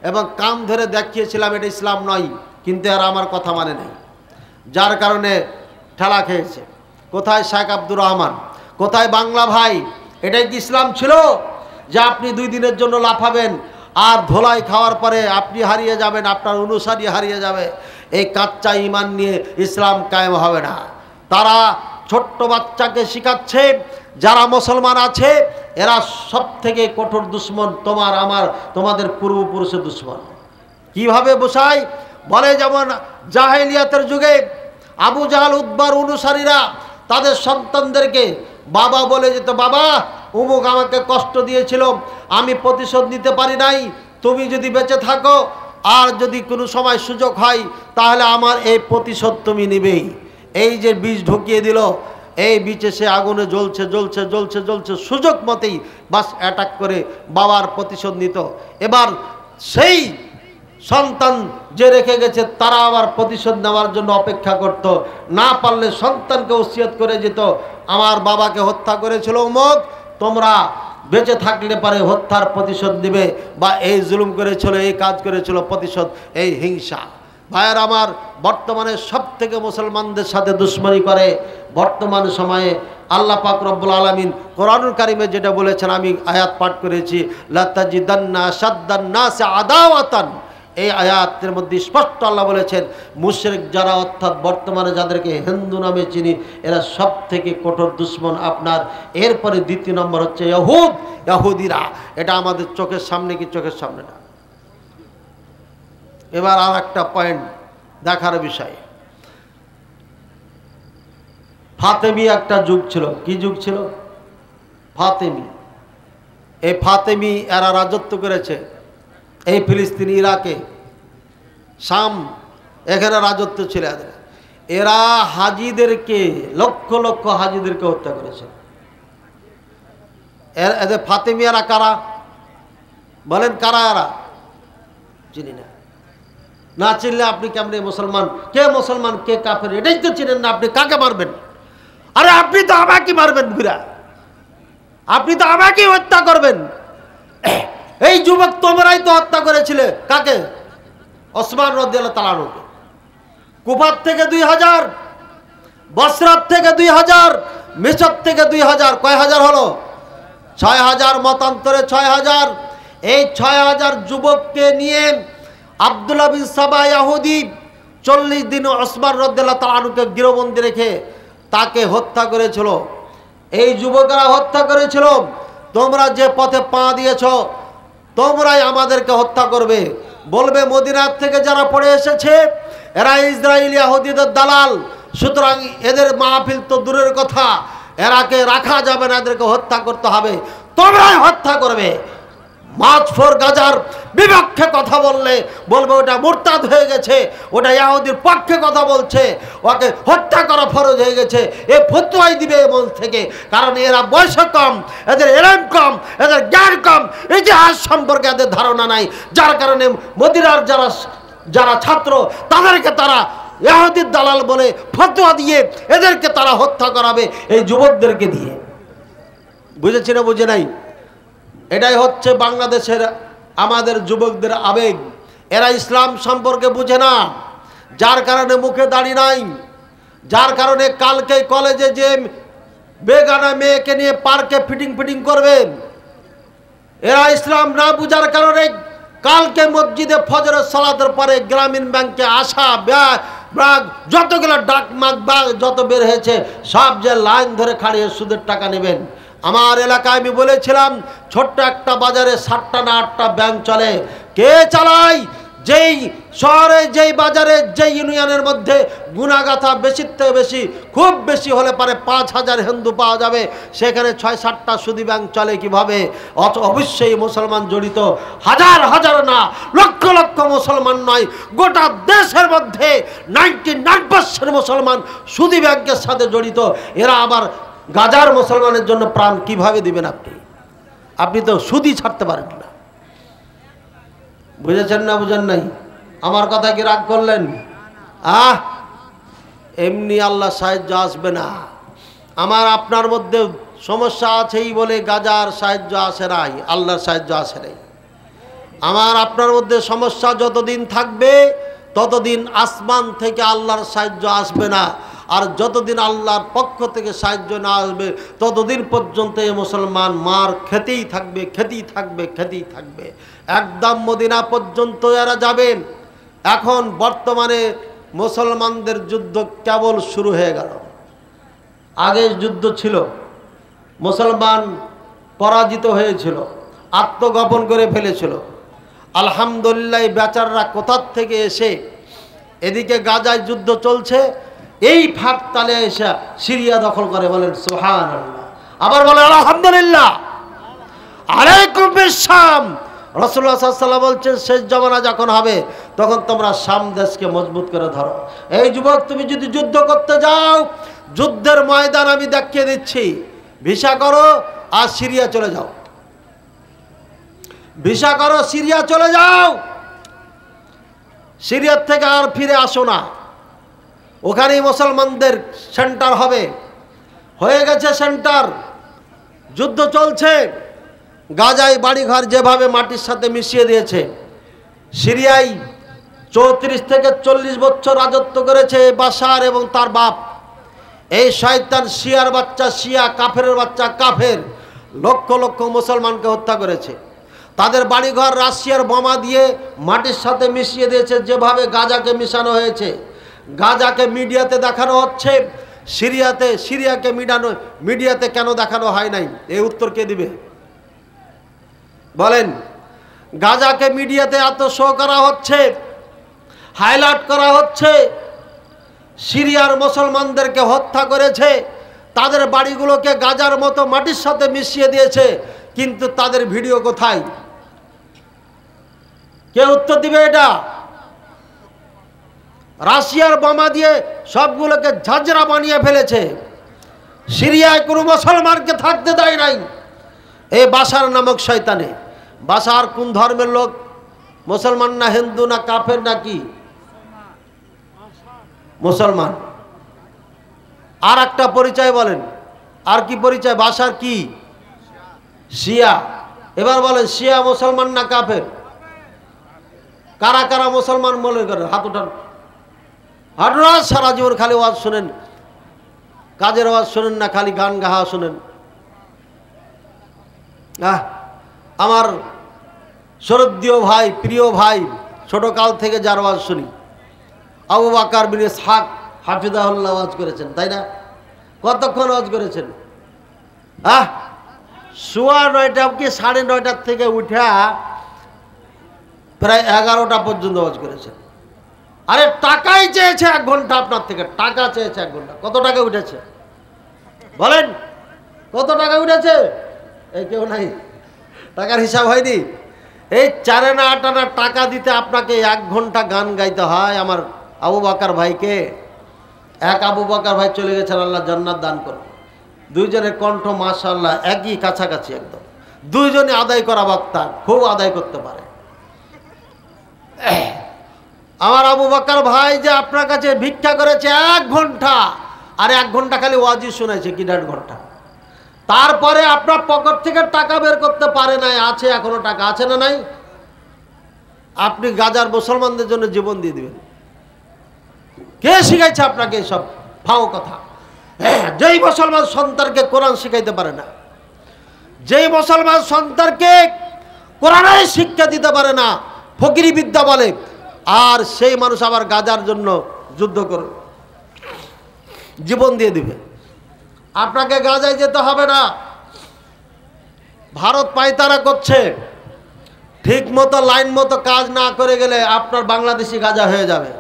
এবং কান ধরে দেখিয়েছিলাম এটা ইসলাম নয়, কিন্তু আর আমার কথা মানে নাই, যার কারণে ঠেলা খেয়েছে। কোথায় শেখ আব্দুর রহমান, কোথায় বাংলা ভাই? এটাই কি ইসলাম ছিল যে আপনি 2 দিনের জন্য লাফাবেন আর ধোলাই খাওয়ার পরে আপনি হারিয়ে যাবেন, আপনার অনুসারী হারিয়ে যাবে? এই কাচ্চা ইমান নিয়ে ইসলাম কায়েম হবে না। তারা ছোট্ট বাচ্চাকে শিখাচ্ছে, যারা মুসলমান আছে এরা সব থেকে কঠোর দুশ্মন, তোমার আমার তোমাদের পূর্বপুরুষের দুশ্মন। কিভাবে বোঝায়? বলে যেমন জাহেলিয়াতের যুগে আবু জাহাল উদ্বার অনুসারীরা তাদের সন্তানদেরকে বাবা বলে যেত, বাবা অমুক আমাকে কষ্ট দিয়েছিল, আমি প্রতিশোধ নিতে পারি নাই, তুমি যদি বেঁচে থাকো আর যদি কোনো সময় সুযোগ হয় তাহলে আমার এই প্রতিশোধ তুমি নিবেই। এই যে বীজ ঢুকিয়ে দিল, এই বীজে সে আগুনে জ্বলছে জ্বলছে জ্বলছে জ্বলছে, সুযোগ মতেই বাস অ্যাটাক করে বাবার প্রতিশোধ নিত। এবার সেই সন্তান যে রেখে গেছে তারা আবার প্রতিশোধ নেওয়ার জন্য অপেক্ষা করত। না পারলে সন্তানকে ওসিয়ত করে যেত, আমার বাবাকে হত্যা করেছিল অমুক, তোমরা বেঁচে থাকলে পারে হত্যার প্রতিশোধ দিবে, বা এই জুলুম করেছিল, এই কাজ করেছিল, প্রতিশোধ, এই হিংসা। ভাইয়ের আমার, বর্তমানে সব থেকে মুসলমানদের সাথে দুশ্মনী করে বর্তমান সময়ে আল্লাহ পাক রব্বুল আলামিন কোরআনুল কারিমে যেটা বলেছেন, আমি আয়াত পাঠ করেছি, লাতাজিদান্না আশাদ্দান নাসি আদাওয়াতান। এই আয়াতের মধ্যে স্পষ্ট আল্লাহ বলেছেন মুশরিক যারা, অর্থাৎ বর্তমানে যাদেরকে হিন্দু নামে চিনি, এরা সব থেকে কঠোর দুশ্মন আপনার। এরপরে 2 নম্বর হচ্ছে ইহুদিরা। এটা আমাদের চোখের সামনে কি চোখের সামনে না? এবার আর একটা পয়েন্ট দেখার বিষয়, ফাতেমি একটা যুগ ছিল। কি যুগ ছিল? ফাতেমি। এই ফাতেমি এরা রাজত্ব করেছে এই ফিলিস্তিন, ইরাকে, শাম, এখানে রাজত্ব ছিল এদের। এরা হাজিদেরকে, লক্ষ লক্ষ হাজিদেরকে হত্যা করেছে। এদের ফাতেমিয়ারা কারা? বলেন কারা এরা? চিনি না। না চিনলে আপনি কেমনে মুসলমান, কে মুসলমান কে কাফের এটাই তো চিনেন না, আপনি কাকে মারবেন? আরে আপনি তো আমাকে মারবেন ঘুরা, আপনি তো আমাকেই হত্যা করবেন। এই যুবক তোমরাই তো হত্যা করেছিলে কাকে? ওসমান রাদিয়াল্লাহু তাআলা আনহুকে। কুফার থেকে 2000, বসরাত থেকে 2000, মিশর থেকে 2000, কয় হাজার হলো? 6000, মতান্তরে 6000। এই 6000 যুবককে নিয়ে আব্দুল্লাহ বিন সাবা ইহুদি 40 দিন ওসমান রাদিয়াল্লাহু তাআলা আনহুকে গৃহবন্দী রেখে তাকে হত্যা করেছিল। এই যুবকেরা হত্যা করেছিল, তোমরা যে পথে পা দিয়েছ তোমরাই আমাদেরকে হত্যা করবে। বলবে মদিনার থেকে যারা পড়ে এসেছে এরা ইসরায়েলি ইহুদিদের দালাল, সুতরাং এদের মাহফিল তো দূরের কথা, এরাকে রাখা যাবে না, এদেরকে হত্যা করতে হবে, তোমরাই হত্যা করবে। মাঝফর গাজার বিপক্ষে কথা বললে বলবে ওটা মুরতাদ হয়ে গেছে, ওটা ইহুদির পক্ষে কথা বলছে, ওকে হত্যা করা ফরজ হয়ে গেছে, এ ফতোয়াই দিবে এমন থেকে। কারণ এরা বয়স কম, এদের এলেম কম, এদের জ্ঞান কম, ইতিহাস সম্পর্কে এদের ধারণা নাই, যার কারণে মদিনার যারা ছাত্র তাদেরকে তারা ইহুদির দালাল বলে ফতোয়া দিয়ে এদেরকে তারা হত্যা করাবে এই যুবকদেরকে দিয়ে। বুঝেছি না বুঝে নাই? এটাই হচ্ছে বাংলাদেশের আমাদের যুবকদের আবেগ। এরা ইসলাম সম্পর্কে বুঝে না, যার কারণে মুখে দাড়ি নাই, যার কারণে কালকে কলেজে যে বেগানা মেয়েকে নিয়ে পার্কে ফিটিং করবেন। এরা ইসলাম না বুঝার কারণে কালকে মসজিদে ফজরের সালাতের পরে গ্রামীণ ব্যাংকে আসা ব্যাগ যতগুলো ডাকমাক ব্যাগ যত বের হয়েছে সব যে লাইন ধরে খাড়িয়ে সুদের টাকা নেবেন। আমার এলাকায় আমি বলেছিলাম ছোট্ট একটা বাজারে 7টা না 8টা ব্যাংক চলে। কে চালায়? যেই শহরে, যেই বাজারে, যেই ইউনিয়নের মধ্যে গুণাগাথা বেশির থেকে বেশি, খুব বেশি হলে পারে 5000 হিন্দু পাওয়া যাবে, সেখানে 6-7টা সুদী ব্যাংক চলে কিভাবে? অবশ্যই মুসলমান জড়িত, হাজার হাজার না লক্ষ লক্ষ মুসলমান নয়, গোটা দেশের মধ্যে 99% মুসলমান সুদী ব্যাংকের সাথে জড়িত। এরা আবার গাজার মুসলমানের জন্য প্রাণ কিভাবে দিবেন আপনি? আপনি তো সুদই ছাড়তে পারেন না। বুঝেছেন না বুঝেন নাই? আমার কথা কি রাগ করলেন? এমনি আল্লাহ সাহায্য আসবে না। আমার আপনার মধ্যে সমস্যা আছেই বলে গাজার সাহায্য আসে নাই, আল্লাহর সাহায্য আসে নাই। আমার আপনার মধ্যে সমস্যা যতদিন থাকবে ততদিন আসমান থেকে আল্লাহর সাহায্য আসবে না, আর যতদিন আল্লাহর পক্ষ থেকে সাহায্য না আসবে ততদিন পর্যন্ত এই মুসলমান মার খেতেই থাকবে, খেতেই থাকবে, খেতেই থাকবে, একদম মদিনা পর্যন্ত এরা যাবেন। এখন বর্তমানে মুসলমানদের যুদ্ধ কেবল শুরু হয়ে গেল। আগে যুদ্ধ ছিল, মুসলমান পরাজিত হয়েছিল, আত্মগোপন করে ফেলেছিল। আলহামদুলিল্লাহ বেচাররা কোথার থেকে এসে এদিকে গাজায় যুদ্ধ চলছে, এই ফাঁক তালে এসে সিরিয়া দখল করে। বলেন সুবহানাল্লাহ, আবার বলেন আলহামদুলিল্লাহ। আলাইকুম বিসসালাম। রাসূলুল্লাহ সাল্লাল্লাহু আলাইহি ওয়াসাল্লাম বলছেন শেষ জামানা যখন হবে তখন তোমরা শাম দেশকে মজবুত করে ধরো। এই যুবক, তুমি যদি যুদ্ধ করতে যাও, যুদ্ধের ময়দান আমি দেখিয়ে দিচ্ছি। ভিসা করো আর সিরিয়া চলে যাও, ভিসা করো, সিরিয়া চলে যাও, সিরিয়ার থেকে আর ফিরে আসো না। ওখানেই মুসলমানদের সেন্টার হবে, হয়ে গেছে সেন্টার। যুদ্ধ চলছে, গাজায় বাড়িঘর যেভাবে মাটির সাথে মিশিয়ে দিয়েছে, সিরিয়ায় 34 থেকে 40 বছর রাজত্ব করেছে বাশার এবং তার বাপ। এই শয়তান শিয়ার বাচ্চা শিয়া, কাফেরের বাচ্চা কাফের, লক্ষ লক্ষ মুসলমানকে হত্যা করেছে। তাদের বাড়িঘর রাশিয়ার বোমা দিয়ে মাটির সাথে মিশিয়ে দিয়েছে, যেভাবে গাজাকে মিশানো হয়েছে। গাজাকে মিডিয়াতে দেখানো হচ্ছে, সিরিয়াকে মিডিয়াতে কেন দেখানো হয় নাই? এই উত্তর কে দিবে বলেন? গাজাকে মিডিয়াতে এত শো করা হচ্ছে, হাইলাইট করা হচ্ছে, সিরিয়ার মুসলমানদেরকে হত্যা করেছে, তাদের বাড়িগুলোকে গাজার মতো মাটির সাথে মিশিয়ে দিয়েছে, কিন্তু তাদের ভিডিও কোথায়? কে উত্তর দিবে এটা? রাশিয়ার বোমা দিয়ে সবগুলোকে ঝাঁঝরা বানিয়ে ফেলেছে, সিরিয়ায় কোনো মুসলমানকে থাকতে দেয় নাই এই বাশার নামক শয়তানে। বাশার কোন ধর্মের লোক? মুসলমান না হিন্দু না কাফের নাকি? মুসলমান। আর একটা পরিচয় বলেন, আর কি পরিচয়? বাসার কি? শিয়া। এবার বলেন, শিয়া মুসলমান না কাফের? কারা কারা মুসলমান মনে করেন? হাত উঠান। হাঁটুরা সারা জীবন খালি ওয়াজ শোনেন, কাজের ওয়াজ শোনেন না, খালি গান গাহা শোনেন। আমার শরদীয় ভাই, প্রিয় ভাই, ছোটকাল থেকে যার ওয়াজ শুনি, আবু বকর বিন ইসহাক হাফিজাহুল্লাহ ওয়াজ করেছেন, তাই না? কতক্ষণ ওয়াজ করেছেন? সোয়া 9টা কি 9:30 থেকে উঠা প্রায় 11টা পর্যন্ত ওয়াজ করেছেন। আরে টাকাই চেয়েছে 1 ঘন্টা আপনার থেকে, টাকা চেয়েছে 1 ঘন্টা। কত টাকা উঠেছে বলেন? কত টাকা উঠেছে? এই কেউ নাই, টাকার হিসাব হয়নি। এই 4 আনা 8 আনা টাকা দিতে আপনাকে 1 ঘন্টা গান গাইতে হয়। আমার আবু বকর ভাইকে, এক আবু বকর ভাই চলে গেছেন, আল্লাহ জান্নাত দান করুন। দুইজনের কণ্ঠ মাশাআল্লাহ একই, কাছাকাছি একদম। দুইজনে আদায় করা বক্তা, খুব আদায় করতে পারে। আমার আবু বকর ভাই যে আপনার কাছে ভিক্ষা করেছে 1 ঘন্টা, আর 1 ঘন্টা খালি ওয়াজি শুনেছে, কি 1.5 ঘন্টা। তারপরে আপনার পকেট থেকে টাকা বের করতে পারে নাই, আছে এখনো টাকা আছে না নাই? আপনি গাজার মুসলমানদের জন্য জীবন দিয়ে দিবেন। কে শিখাইছে আপনাকে এসব ফাও কথা? যেই মুসলমান সন্তানকে কোরআন শিখাইতে পারে না, যেই মুসলমান সন্তানকে কোরআনের শিক্ষা দিতে পারে না, ফকিরি বিদ্যা বলে, আর সেই মানুষ আবার গাজার জন্য যুদ্ধ করবে, জীবন দিয়ে দিবে। আপনাকে গাজায় যেতে হবে না। ভারত পায়তারা করছে, ঠিক মতো লাইন মতো কাজ না করে গেলে আপনার বাংলাদেশি গাজা হয়ে যাবে।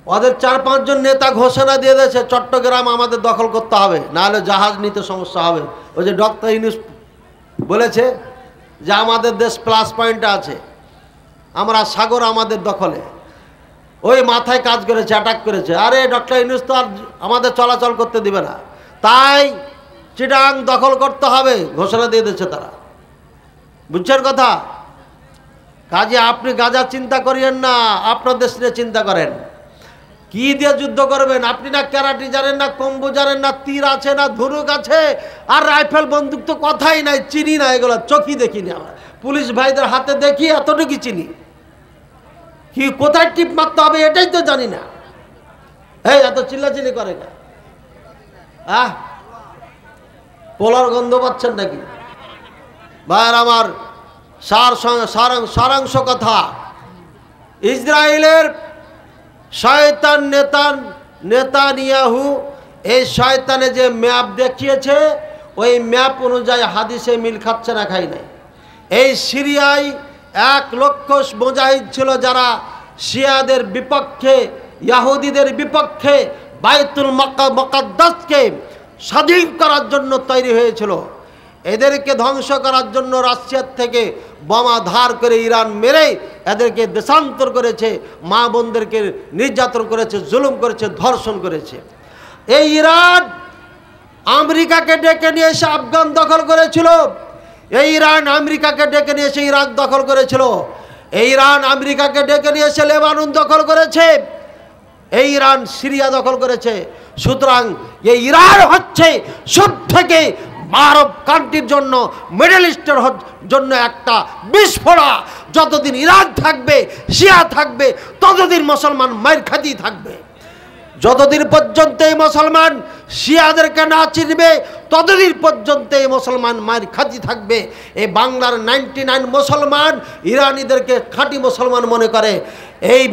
ওদের 4-5 জন নেতা ঘোষণা দিয়ে দিয়েছে, চট্টগ্রাম আমাদের দখল করতে হবে, নাহলে জাহাজ নিতে সমস্যা হবে। ওই যে ডক্টর ইউনূস বলেছে যে আমাদের দেশ প্লাস পয়েন্টে আছে, আমরা সাগর আমাদের দখলে, ওই মাথায় কাজ করেছে, অ্যাটাক করেছে। আরে ডক্টর ইউনূস তো আর আমাদের চলাচল করতে দিবে না, তাই চিটাং দখল করতে হবে, ঘোষণা দিয়ে দিয়েছে তারা। বুঝছেন কথা? কাজে আপনি গাজা চিন্তা করিয়েন না, আপনার দেশ নিয়ে চিন্তা করেন। কি দিয়ে যুদ্ধ করবেন? আপনি না ক্যারাটি জানেন, না কম্বু জানেন, না তীর আছে, না ধনুক আছে, আর রাইফেল বন্দুক তো কথাই নাই, চিনি না এগুলো, চোখই দেখিনি। আমরা পুলিশ ভাইদের হাতে দেখি, এতটুকু চিনি। কি কোথায় টিপ মারতে হবে এটাই তো জানি না। এই এত চিল্লাচিল্লি করে না, পোলার গন্ধ পাচ্ছেন নাকি? ভাইয়ের আমার, সারাংশ কথা, ইসরায়েলের শয়তান নেতানিয়াহু এই শয়তানে যে ম্যাপ দেখিয়েছে, ওই ম্যাপ অনুযায়ী হাদিসে মিল খাচ্ছে না, খাই নাই। এই সিরিয়ায় 1 লক্ষ মুজাহিদ ছিল, যারা শিয়াদের বিপক্ষে, ইহুদিদের বিপক্ষে বাইতুল মুকাদ্দাসকে স্বাধীন করার জন্য তৈরি হয়েছিল। এদেরকে ধ্বংস করার জন্য রাশিয়ার থেকে বোমা ধার করে ইরান মেরে এদেরকে দেশান্তর করেছে, মা বোনদেরকে নির্যাতন করেছে, জুলুম করেছে, ধর্ষণ করেছে। এই ইরান আমেরিকাকে ডেকে নিয়ে এসে আফগান দখল করেছিল, এই ইরান আমেরিকাকে ডেকে নিয়ে এসে ইরাক দখল করেছিল, এই ইরান আমেরিকাকে ডেকে নিয়ে এসে লেবানন দখল করেছে, এই ইরান সিরিয়া দখল করেছে। সুতরাং এই ইরান হচ্ছে সব থেকে আরব কান্ট্রির জন্য, মিডল ইস্টের জন্য একটা বিস্ফোরা। যতদিন ইরান থাকবে, শিয়া থাকবে, ততদিন মুসলমান মাইর খাতেই থাকবে। যতদিন পর্যন্ত এই মুসলমান শিয়াদেরকে না চিনবে, ততদিন পর্যন্ত এই মুসলমান মায়ের খাতি থাকবে। এই বাংলার 99 মুসলমান ইরানিদেরকে খাঁটি মুসলমান মনে করে, এই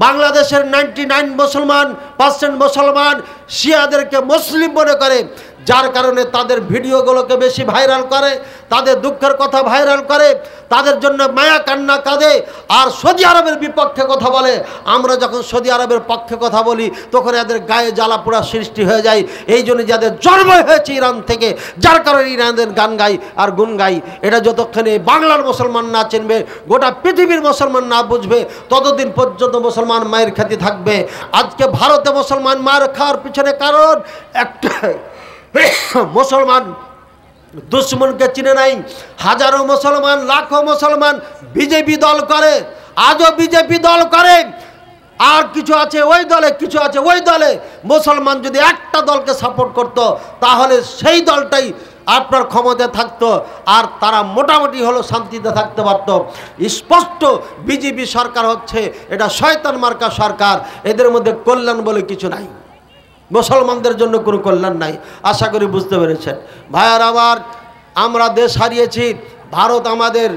বাংলাদেশের 99% মুসলমান শিয়াদেরকে মুসলিম মনে করে, যার কারণে তাদের ভিডিওগুলোকে বেশি ভাইরাল করে, তাদের দুঃখের কথা ভাইরাল করে, তাদের জন্য মায়া কান্না কাঁদে, আর সৌদি আরবের বিপক্ষে কথা বলে। আমরা যখন সৌদি আরবের পক্ষে কথা বলি, তখন এদের গায়ে জ্বালা পোড়া সৃষ্টি হয়ে যায়। এই জন্য যাদের জন্ম হয়েছে ইরান থেকে, যার কারণে ইরানের গান গাই আর গুণ গাই। এটা যতক্ষণে বাংলার মুসলমান না চিনবে, গোটা পৃথিবীর মুসলমান না বুঝবে, ততদিন পর্যন্ত মুসলমান মায়ের খ্যাতি থাকবে। আজকে ভারতে মুসলমান মার খাওয়ার পিছনে কারণ একটাই, মুসলমান দুশ্মনকে চিনে নাই। হাজারো মুসলমান, লাখো মুসলমান বিজেপি দল করে, আজও বিজেপি দল করে। কিছু আছে ওই দলে, কিছু আছে ওই দলে। মুসলমান যদি একটা দলকে সাপোর্ট করত তাহলে সেই দলটাই আপনার ক্ষমতায় থাকতো, আর তারা মোটামুটি হলো শান্তিতে থাকতে পারত। স্পষ্ট বিজেপি সরকার হচ্ছে এটা শয়তান মার্কা সরকার, এদের মধ্যে কল্যাণ বলে কিছু নাই, মুসলমানদের জন্য কোনো কল্যাণ নাই। আশা করি বুঝতে পেরেছেন ভাইয়ার। আবার আমরা দেশ হারিয়েছি, ভারত আমাদের,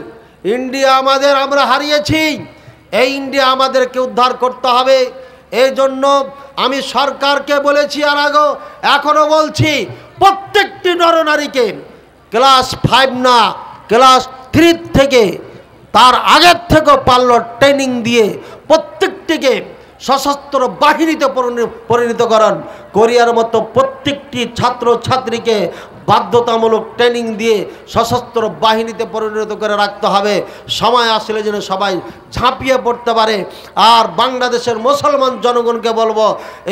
ইন্ডিয়া আমাদের, আমরা হারিয়েছি। এই ইন্ডিয়া আমাদেরকে উদ্ধার করতে হবে। এই জন্য আমি সরকারকে বলেছি, আর আগেও এখনও বলছি, প্রত্যেকটি নরনারীকে ক্লাস 5 না ক্লাস 3 থেকে তার আগের থেকেও পারলো ট্রেনিং দিয়ে প্রত্যেকটিকে সশস্ত্র বাহিনীতে পরিণত করেন। কোরিয়ার মতো প্রত্যেকটি ছাত্র ছাত্রীকে বাধ্যতামূলক ট্রেনিং দিয়ে সশস্ত্র বাহিনীতে পরিণত করে রাখতে হবে। সময় আসলে যেন সবাই ঝাঁপিয়ে পড়তে পারে। আর বাংলাদেশের মুসলমান জনগণকে বলবো,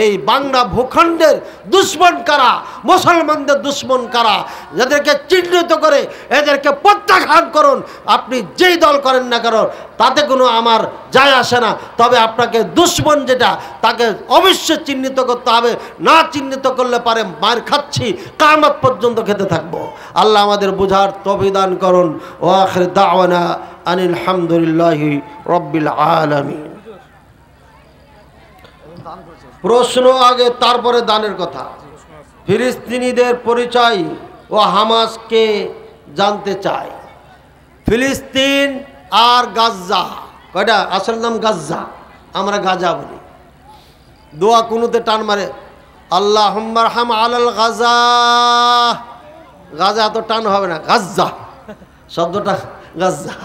এই বাংলা ভূখণ্ডের দুশ্মন কারা, মুসলমানদের দুশ্মন কারা, যাদেরকে চিহ্নিত করে এদেরকে প্রত্যাখ্যান করুন। আপনি যেই দল করেন না কেন তাতে কোনো আমার যায় আসে না, তবে আপনাকে দুশ্মন যেটা তাকে অবশ্যই চিহ্নিত করতে হবে। না চিহ্নিত করলে পারে মার খাচ্ছি, কিয়ামত পর্যন্ত খেতে থাকবো। আল্লাহ আমাদের বুঝার তৌফিক দান করুন। ওয়া আখির দাওয়ানা আনিল হামদুলিল্লাহি রাব্বিল আলামিন। প্রশ্ন আগে, তারপরে দানের কথা। ফিলিস্তিনিদের পরিচয় ও হামাসকে জানতে চাই। ফিলিস্তিন আর গাজ্জা, কয়টা? আসল নাম গাজ্জা, আমরা গাজা বলি। দোয়া কুনুতে টান মারে, আল্লাহুম্মা আরহাম আলাল গাজা। গাজা তো টান হবে না, গাজ্জা শব্দটা, গাজ্জা।